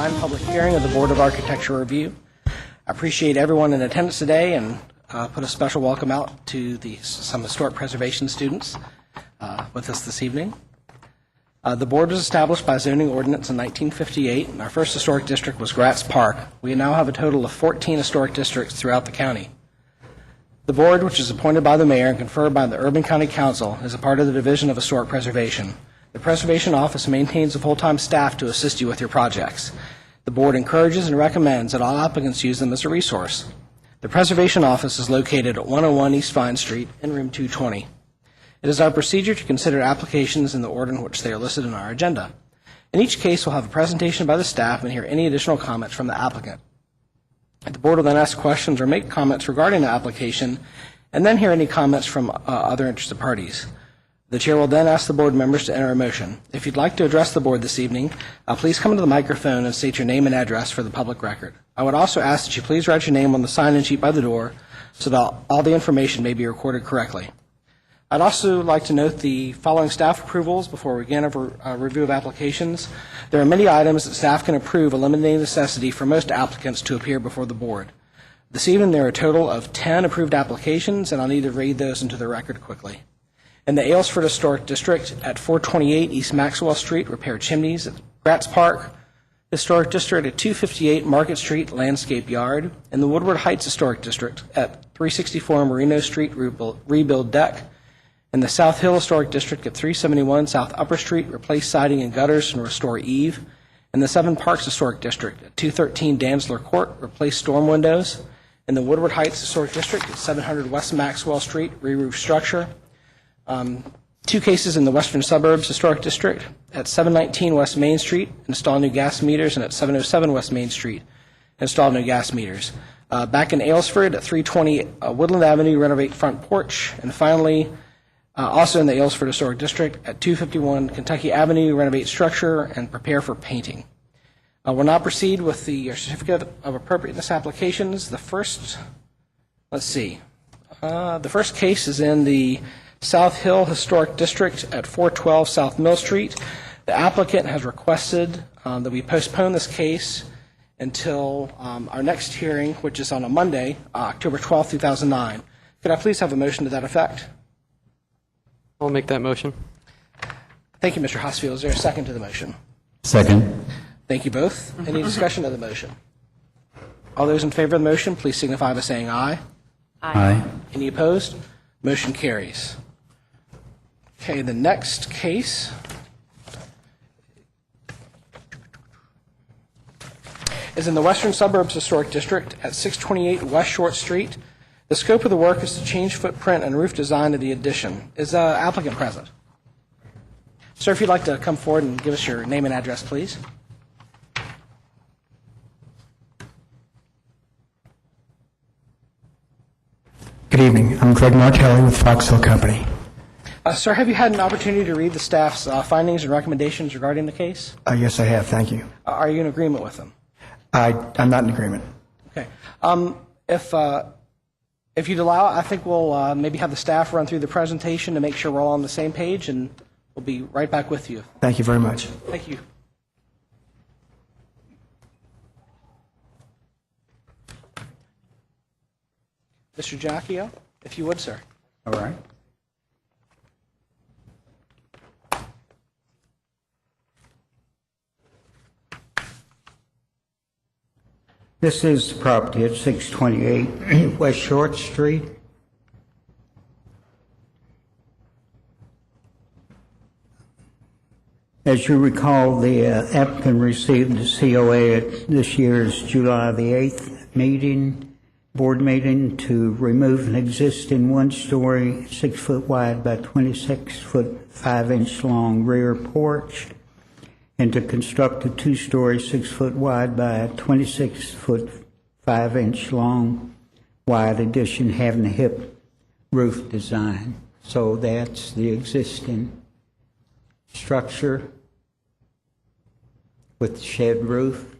2009 public hearing of the Board of Architecture Review. I appreciate everyone in attendance today and put a special welcome out to some historic preservation students with us this evening. The board was established by zoning ordinance in 1958, and our first historic district was Gratz Park. We now have a total of 14 historic districts throughout the county. The board, which is appointed by the mayor and conferred by the Urban County Council, is a part of the Division of Historic Preservation. The Preservation Office maintains a full-time staff to assist you with your projects. The board encourages and recommends that all applicants use them as a resource. The Preservation Office is located at 101 East Vine Street in room 220. It is our procedure to consider applications in the order in which they are listed in our agenda. In each case, we'll have a presentation by the staff and hear any additional comments from the applicant. The board will then ask questions or make comments regarding the application and then hear any comments from other interested parties. The chair will then ask the board members to enter a motion. If you'd like to address the board this evening, please come to the microphone and state your name and address for the public record. I would also ask that you please write your name on the sign-in sheet by the door so that all the information may be recorded correctly. I'd also like to note the following staff approvals before we begin a review of applications. There are many items that staff can approve, eliminating the necessity for most applicants to appear before the board. This evening, there are a total of 10 approved applications, and I'll need to read those into the record quickly. In the Aylesford Historic District at 428 East Maxwell Street, repair chimneys at Gratz Park. Historic District at 258 Market Street, landscape yard. In the Woodward Heights Historic District at 364 Merino Street, rebuild deck. In the South Hill Historic District at 371 South Upper Street, replace siding and gutters and restore eave. In the Seven Parks Historic District at 213 Dantzler Court, replace storm windows. In the Woodward Heights Historic District at 700 West Maxwell Street, re-roof structure. Two cases in the Western Suburbs Historic District at 719 West Main Street, install new gas meters, and at 707 West Main Street, install new gas meters. Back in Aylesford at 320 Woodland Avenue, renovate front porch. And finally, also in the Aylesford Historic District at 251 Kentucky Avenue, renovate structure and prepare for painting. We'll now proceed with the certificate of appropriateness applications. The first case is in the South Hill Historic District at 412 South Mill Street. The applicant has requested that we postpone this case until our next hearing, which is on a Monday, October 12, 2009. Could I please have a motion to that effect? I'll make that motion. Thank you, Mr. Hosfield. Is there a second to the motion? Second. Thank you both. Any discussion of the motion? All those in favor of the motion, please signify by saying aye. Aye. Any opposed? Motion carries. Okay, the next case is in the Western Suburbs Historic District at 628 West Short Street. The scope of the work is to change footprint and roof design of the addition. Is the applicant present? Sir, if you'd like to come forward and give us your name and address, please. Good evening. I'm Greg Martelli with Fox Hill Company. Sir, have you had an opportunity to read the staff's findings and recommendations regarding the case? Yes, I have. Thank you. Are you in agreement with them? I'm not in agreement. Okay. If you'd allow, I think we'll maybe have the staff run through the presentation to make sure we're all on the same page, and we'll be right back with you. Thank you very much. Thank you. Mr. Giacchio, if you would, sir. All right. This is the property at 628 West Short Street. As you recall, the applicant received the COA at this year's July the 8th board meeting to remove an existing one-story, 6-foot wide by 26-foot, 5-inch long rear porch and to construct a 2-story, 6-foot wide by 26-foot, 5-inch long wide addition having a hip roof design. So that's the existing structure with shed roof.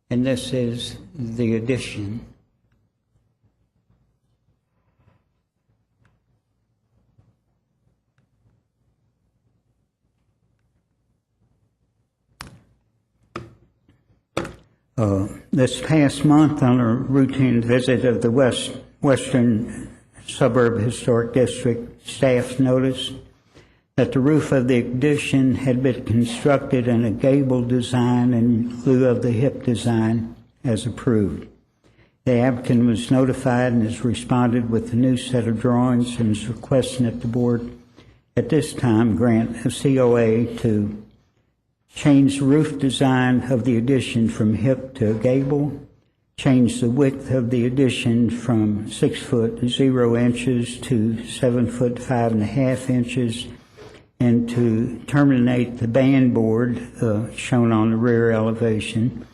And this is the addition. This past month, on a routine visit of the Western Suburb Historic District, staff noticed that the roof of the addition had been constructed in a gable design in lieu of the hip design as approved. The applicant was notified and has responded with a new set of drawings and is requesting that the board at this time grant a COA to change the roof design of the addition from hip to gable, change the width of the addition from 6 foot 0 inches to 7 foot 5.5 inches, and to terminate the band board shown on the rear elevation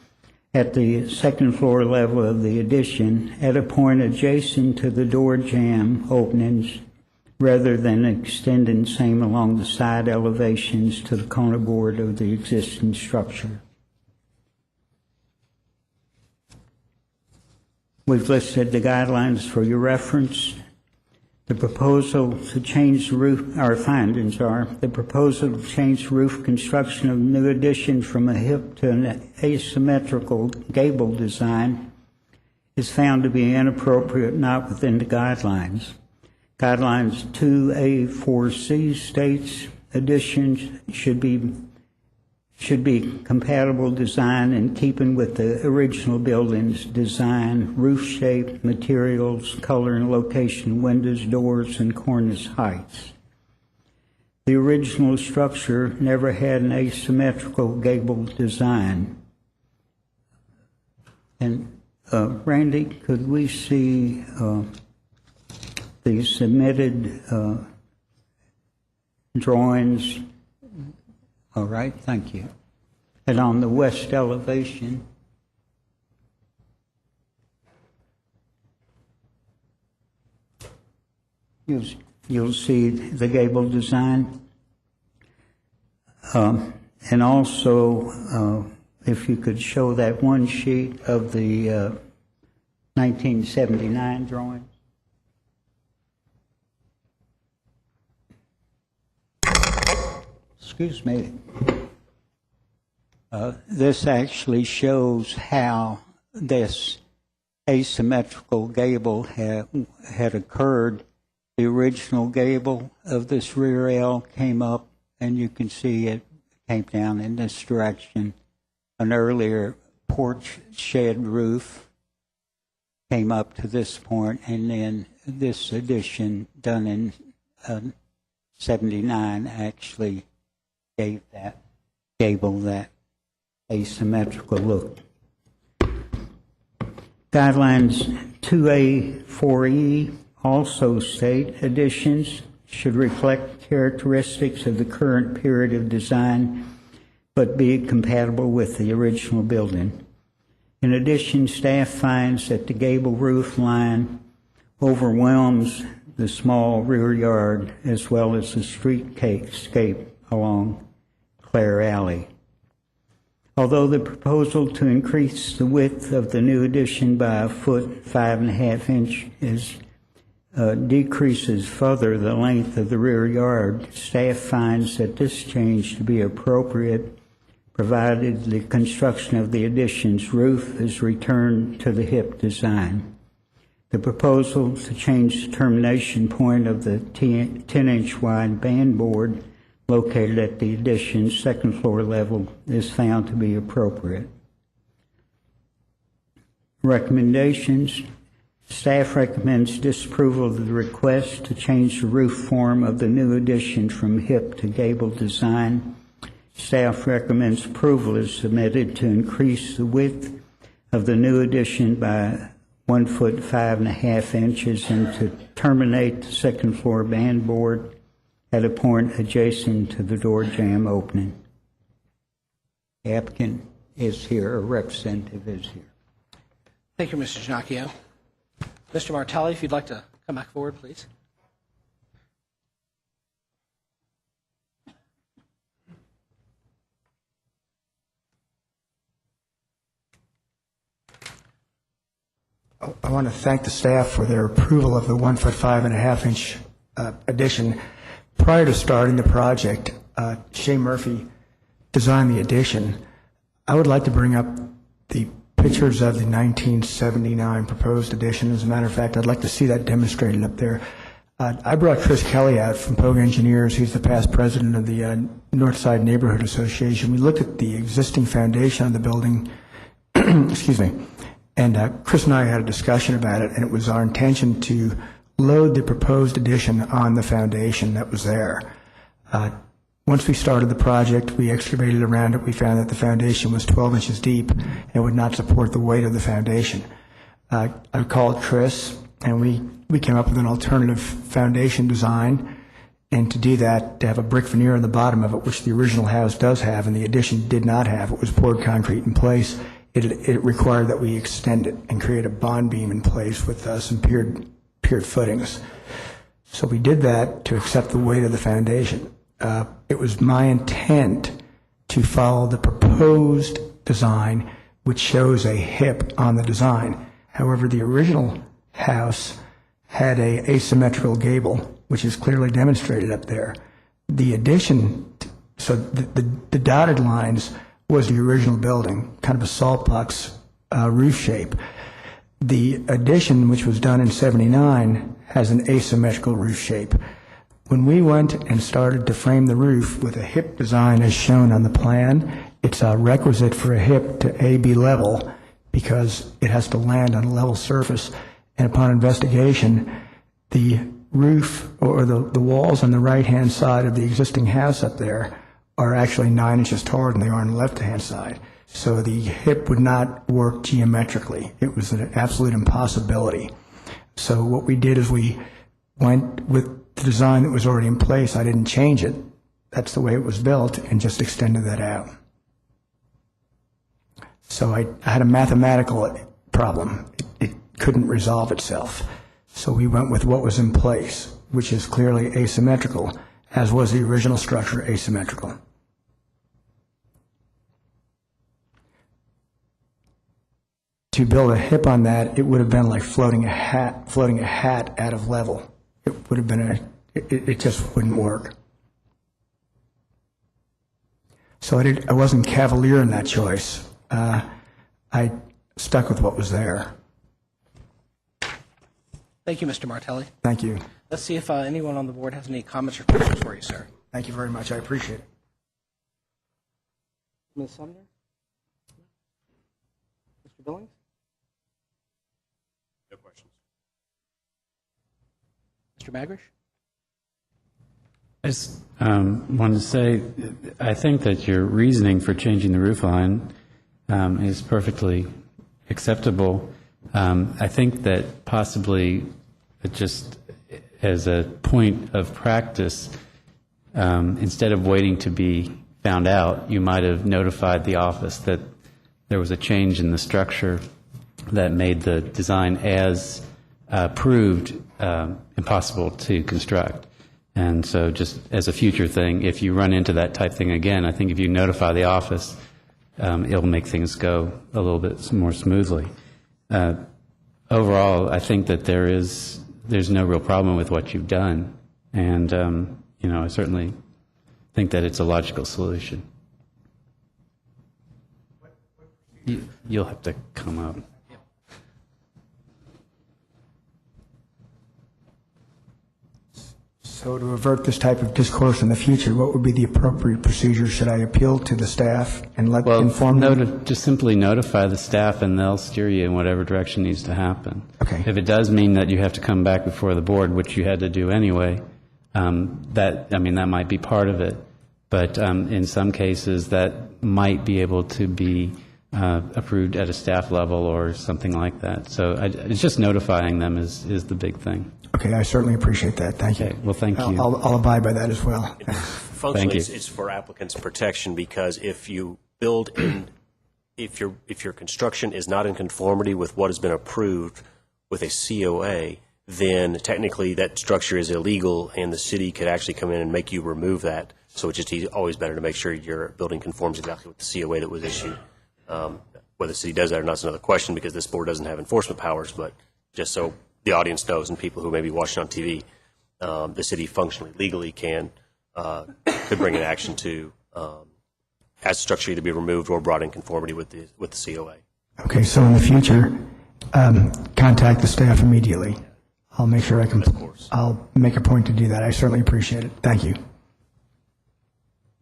at the second floor level of the addition at a point adjacent to the door jamb openings rather than extending same along the side elevations to the corner board of the existing structure. We've listed the guidelines for your reference. The proposal to change the roof, our findings are, the proposal to change roof construction of the new addition from a hip to an asymmetrical gable design is found to be inappropriate, not within the guidelines. Guidelines 2A4C states additions should be compatible design in keeping with the original building's design, roof shape, materials, color and location, windows, doors, and cornice heights. The original structure never had an asymmetrical gable design. And Randy, could we see the submitted drawings? All right, thank you. And on the west elevation, you'll see the gable design. And also, if you could show that one sheet of the 1979 drawing. Excuse me. This actually shows how this asymmetrical gable had occurred. The original gable of this rear L came up, and you can see it came down in this direction. An earlier porch shed roof came up to this point, and then this addition done in 79 actually gave that gable that asymmetrical look. Guidelines 2A4E also state additions should reflect characteristics of the current period of design but be compatible with the original building. In addition, staff finds that the gable roof line overwhelms the small rear yard as well as the streetscape along Clare Alley. Although the proposal to increase the width of the new addition by a foot 5.5 inches decreases further the length of the rear yard, staff finds that this change to be appropriate provided the construction of the addition's roof is returned to the hip design. The proposal to change the termination point of the 10-inch wide band board located at the addition's second floor level is found to be appropriate. Recommendations. Staff recommends disapproval of the request to change the roof form of the new addition from hip to gable design. Staff recommends approval is submitted to increase the width of the new addition by 1 foot 5.5 inches and to terminate the second floor band board at a point adjacent to the door jamb opening. The applicant is here, a representative is here. Thank you, Mr. Ginocchio. Mr. Martelli, if you'd like to come back forward, please. I want to thank the staff for their approval of the 1 foot 5.5 inch addition. Prior to starting the project, Shea Murphy designed the addition. I would like to bring up the pictures of the 1979 proposed addition. As a matter of fact, I'd like to see that demonstrated up there. I brought Chris Kelly out from Pogue Engineers. He's the past president of the Northside Neighborhood Association. We looked at the existing foundation of the building, excuse me, and Chris and I had a discussion about it, and it was our intention to load the proposed addition on the foundation that was there. Once we started the project, we excavated around it. We found that the foundation was 12 inches deep and would not support the weight of the foundation. I called Chris, and we came up with an alternative foundation design. And to do that, to have a brick veneer on the bottom of it, which the original house does have and the addition did not have, it was poured concrete in place. It required that we extend it and create a bond beam in place with some piered footings. So we did that to accept the weight of the foundation. It was my intent to follow the proposed design, which shows a hip on the design. However, the original house had a asymmetrical gable, which is clearly demonstrated up there. The addition, so the dotted lines was the original building, kind of a salt box roof shape. The addition, which was done in '79, has an asymmetrical roof shape. When we went and started to frame the roof with a hip design as shown on the plan, it's a requisite for a hip to be level because it has to land on a level surface. And upon investigation, the roof or the walls on the right-hand side of the existing house up there are actually 9 inches taller than they are on the left-hand side. So the hip would not work geometrically. It was an absolute impossibility. So what we did is we went with the design that was already in place. I didn't change it. That's the way it was built, and just extended that out. So I had a mathematical problem. It couldn't resolve itself. So we went with what was in place, which is clearly asymmetrical, as was the original structure asymmetrical. To build a hip on that, it would have been like floating a hat out of level. It would have been it just wouldn't work. So I wasn't cavalier in that choice. I stuck with what was there. Thank you, Mr. Martelli. Thank you. Let's see if anyone on the board has any comments or questions for you, sir. Thank you very much. I appreciate it. Ms. Sumner? Mr. Billings? No questions. Mr. Magrish? I just wanted to say, I think that your reasoning for changing the roof line is perfectly acceptable. I think that possibly just as a point of practice, instead of waiting to be found out, you might have notified the office that there was a change in the structure that made the design as approved impossible to construct. And so just as a future thing, if you run into that type thing again, I think if you notify the office, it'll make things go a little bit more smoothly. Overall, I think that there's no real problem with what you've done. And, I certainly think that it's a logical solution. You'll have to come up. So to avert this type of discourse in the future, what would be the appropriate procedure? Should I appeal to the staff and inform them? Just simply notify the staff, and they'll steer you in whatever direction needs to happen. Okay. If it does mean that you have to come back before the board, which you had to do anyway, that might be part of it. But in some cases, that might be able to be approved at a staff level or something like that. So it's just notifying them is the big thing. Okay, I certainly appreciate that. Thank you. Okay, well, thank you. I'll abide by that as well. Functionally, Thank you. it's for applicants' protection, because if you build in, if your construction is not in conformity with what has been approved with a COA, then technically that structure is illegal, and the city could actually come in and make you remove that. So it's just always better to make sure your building conforms exactly with the COA that was issued. Whether the city does that or not is another question, because this board doesn't have enforcement powers, but just so the audience knows and people who may be watching on TV, the city functionally, legally could bring an action to has the structure either be removed or brought in conformity with the COA. Okay, so in the future, contact the staff immediately. I'll make sure I'll make a point to do that. I certainly appreciate it. Thank you.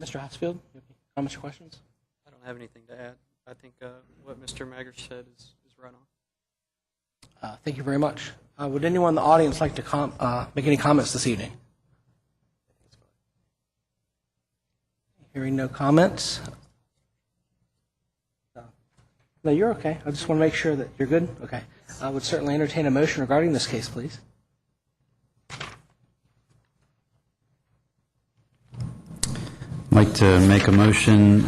Mr. Hatfield, you have any comments or questions? I don't have anything to add. I think what Mr. Magrish said is right on. Thank you very much. Would anyone in the audience like to make any comments this evening? Hearing no comments. No, you're okay. I just want to make sure that you're good. Okay. I would certainly entertain a motion regarding this case, please. I'd like to make a motion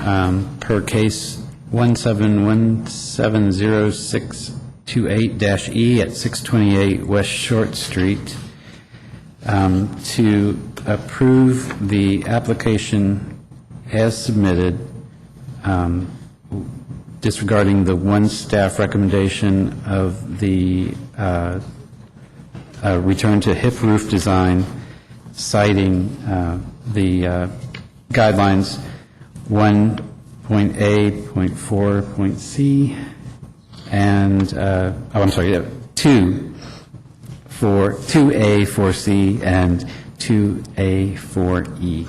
per case 1717068-E at 628 West Short Street to approve the application as submitted, disregarding the one staff recommendation of the return to hip roof design, citing the guidelines 1.A.4.C and, 2A, 4C, and 2A, 4E.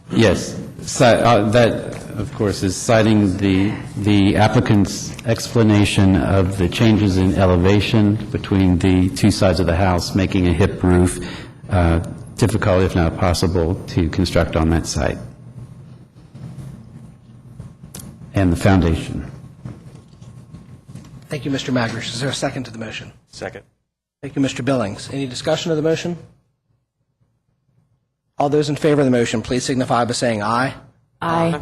Yes, that, of course, is citing the applicant's explanation of the changes in elevation between the two sides of the house, making a hip roof difficult, if not possible, to construct on that site. And the foundation. Thank you, Mr. Magrish. Is there a second to the motion? Second. Thank you, Mr. Billings. Any discussion of the motion? All those in favor of the motion, please signify by saying aye. Aye.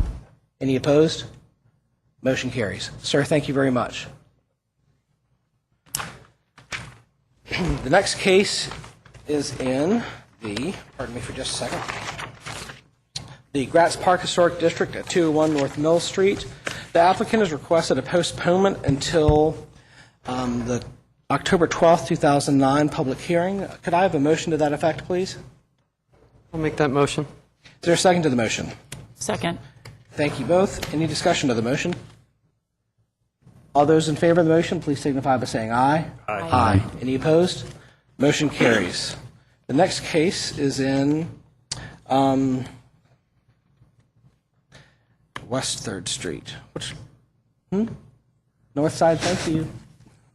Any opposed? Motion carries. Sir, thank you very much. The next case is in pardon me for just a second, the Gratz Park Historic District at 201 North Mill Street. The applicant has requested a postponement until the October 12th, 2009 public hearing. Could I have a motion to that effect, please? I'll make that motion. Is there a second to the motion? Second. Thank you both. Any discussion of the motion? All those in favor of the motion, please signify by saying aye. Aye. Aye. Any opposed? Motion carries. The next case is in West 3rd Street. North side, thank you.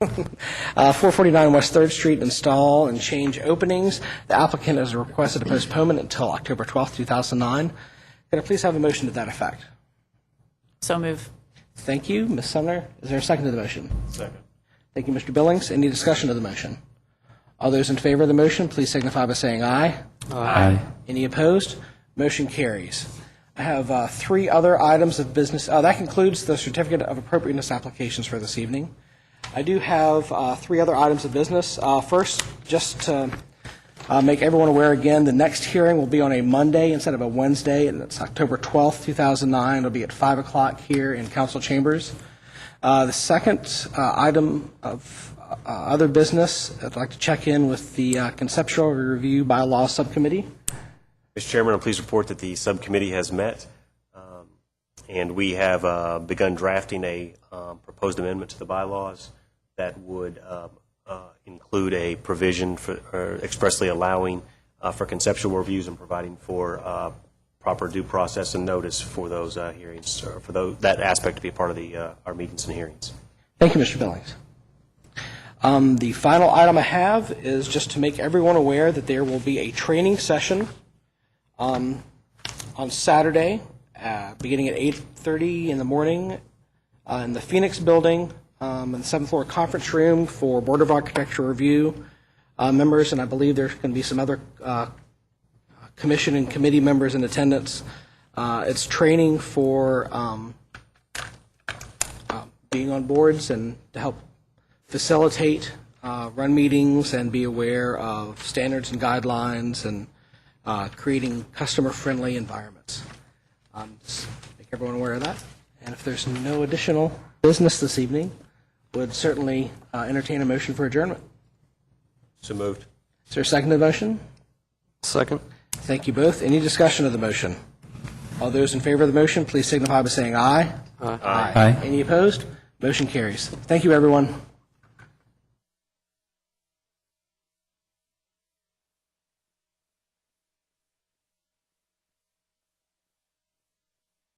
449 West 3rd Street, install and change openings. The applicant has requested a postponement until October 12th, 2009. Could I please have a motion to that effect? So move. Thank you. Ms. Sumner, is there a second to the motion? Second. Thank you, Mr. Billings. Any discussion of the motion? All those in favor of the motion, please signify by saying aye. Aye. Any opposed? Motion carries. I have three other items of business. That concludes the certificate of appropriateness applications for this evening. I do have three other items of business. First, just to make everyone aware again, the next hearing will be on a Monday instead of a Wednesday, and it's October 12th, 2009. It'll be at 5 o'clock here in council chambers. The second item of other business, I'd like to check in with the Conceptual Review Bylaw Subcommittee. Mr. Chairman, I'm pleased to report that the subcommittee has met, and we have begun drafting a proposed amendment to the bylaws that would include a provision for expressly allowing for conceptual reviews and providing for proper due process and notice for those hearings, or for that aspect to be a part of our meetings and hearings. Thank you, Mr. Billings. The final item I have is just to make everyone aware that there will be a training session on Saturday, beginning at 8:30 in the morning in the Phoenix Building, in the 7th floor conference room for Board of Architecture Review members, and I believe there's going to be some other commission and committee members in attendance. It's training for being on boards and to help facilitate, run meetings, and be aware of standards and guidelines and creating customer-friendly environments. Just make everyone aware of that. And if there's no additional business this evening, would certainly entertain a motion for adjournment. So moved. Is there a second to the motion? Second. Thank you both. Any discussion of the motion? All those in favor of the motion, please signify by saying aye. Aye. Aye. Any opposed? Motion carries. Thank you, everyone.